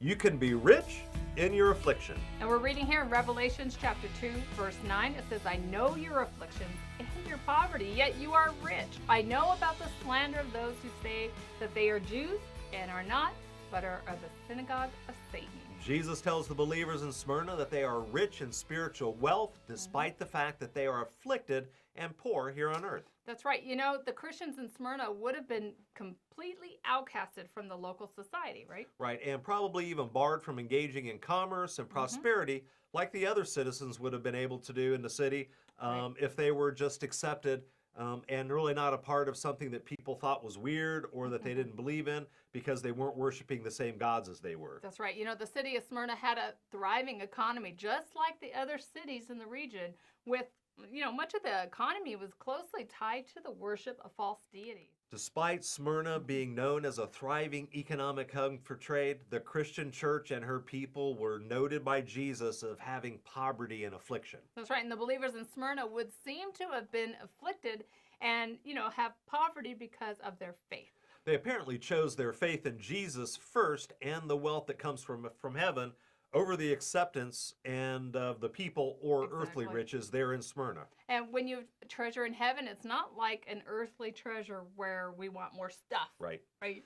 You can be rich in your affliction. And we're reading here in Revelations chapter 2, verse 9. It says, I know your afflictions and your poverty, yet you are rich. I know about the slander of those who say that they are Jews and are not, but are of the synagogue of Satan. Jesus tells the believers in Smyrna that they are rich in spiritual wealth, despite the fact that they are afflicted and poor here on earth. That's right. You know, the Christians in Smyrna would have been completely outcasted from the local society, right? Right, and probably even barred from engaging in commerce and prosperity like the other citizens would have been able to do in the city if they were just accepted and really not a part of something that people thought was weird or that they didn't believe in because they weren't worshiping the same gods as they were. That's right. You know, the city of Smyrna had a thriving economy, just like the other cities in the region, with, you know, much of the economy was closely tied to the worship of false deities. Despite Smyrna being known as a thriving economic hub for trade, the Christian church and her people were noted by Jesus of having poverty and affliction. That's right. And the believers in Smyrna would seem to have been afflicted and, you know, have poverty because of their faith. They apparently chose their faith in Jesus first and the wealth that comes from heaven over the acceptance and of the people or earthly riches there in Smyrna. And when you treasure in heaven, it's not like an earthly treasure where we want more stuff. Right. Right.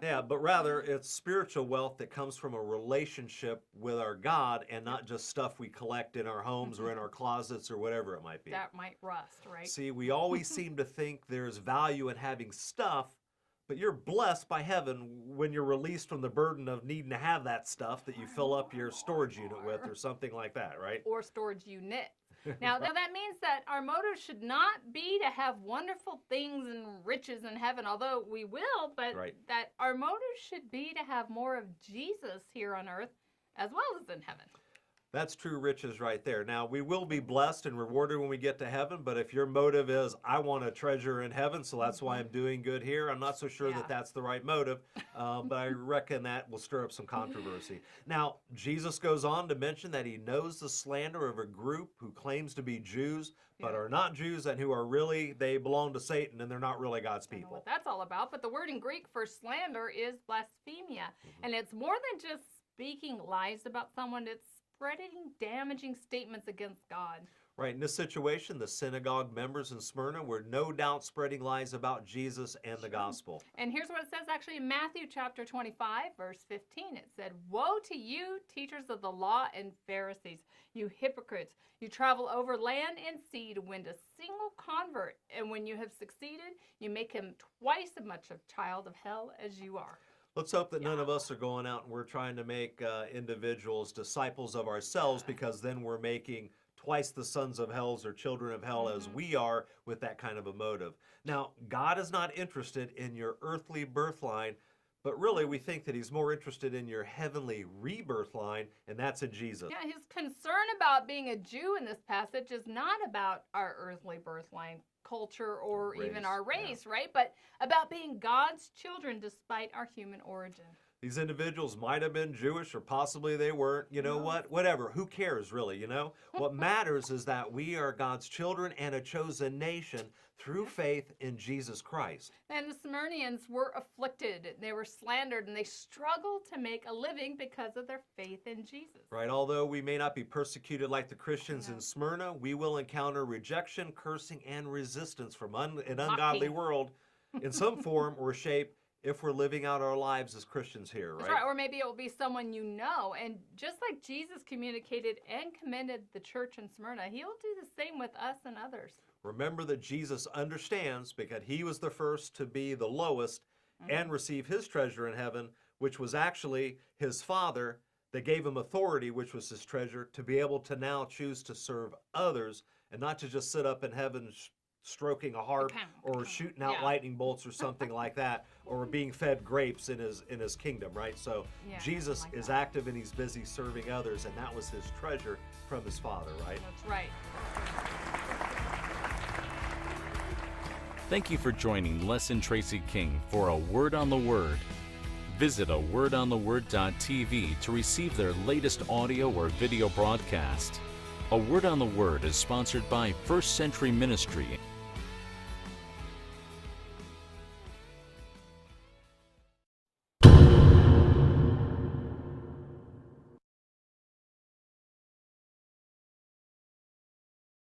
Yeah, but rather it's spiritual wealth that comes from a relationship with our God and not just stuff we collect in our homes or in our closets or whatever it might be. That might rust, right? See, we always seem to think there's value in having stuff, but you're blessed by heaven when you're released from the burden of needing to have that stuff that you fill up your storage unit with or something like that, right? Or storage unit. Now that means that our motive should not be to have wonderful things and riches in heaven, although we will, but that our motive should be to have more of Jesus here on earth as well as in heaven. That's true riches right there. Now, we will be blessed and rewarded when we get to heaven, but if your motive is, I want a treasure in heaven, so that's why I'm doing good here, I'm not so sure that that's the right motive, but I reckon that will stir up some controversy. Now, Jesus goes on to mention that he knows the slander of a group who claims to be Jews, but are not Jews and who are really, they belong to Satan and they're not really God's people. I know what that's all about, but the word in Greek for slander is blasphemia, and it's more than just speaking lies about someone, it's spreading damaging statements against God. Right. In this situation, the synagogue members in Smyrna were no doubt spreading lies about Jesus and the gospel. And here's what it says actually in Matthew chapter 25, verse 15. It said, Woe to you, teachers of the law and Pharisees, you hypocrites! You travel over land and sea to win a single convert, and when you have succeeded, you make him twice as much a child of hell as you are. Let's hope that none of us are going out and we're trying to make individuals disciples of ourselves, because then we're making twice the sons of hell or children of hell as we are with that kind of a motive. Now, God is not interested in your earthly birth line, but really we think that he's more interested in your heavenly rebirth line, and that's in Jesus. Yeah, his concern about being a Jew in this passage is not about our earthly birth line, culture, or even our race, right? But about being God's children despite our human origin. These individuals might have been Jewish or possibly they weren't. You know what? Whatever. Who cares, really, you know? What matters is that we are God's children and a chosen nation through faith in Jesus Christ. And the Smyrnians were afflicted. They were slandered, and they struggled to make a living because of their faith in Jesus. Right. Although we may not be persecuted like the Christians in Smyrna, we will encounter rejection, cursing, and resistance from an ungodly world in some form or shape if we're living out our lives as Christians here, right? That's right. Or maybe it will be someone you know. And just like Jesus communicated and commended the church in Smyrna, he'll do the same with us and others. Remember that Jesus understands, because he was the first to be the lowest and receive his treasure in heaven, which was actually his Father that gave him authority, which was his treasure, to be able to now choose to serve others and not to just sit up in heaven stroking a harp or shooting out lightning bolts or something like that, or being fed grapes in his kingdom, right? So Jesus is active and he's busy serving others, and that was his treasure from his Father, right? That's right. Thank you for joining Les and Tracy King for A Word on the Word. Visit awordontheword.tv to receive their latest audio or video broadcast. A Word on the Word is sponsored by First Century Ministry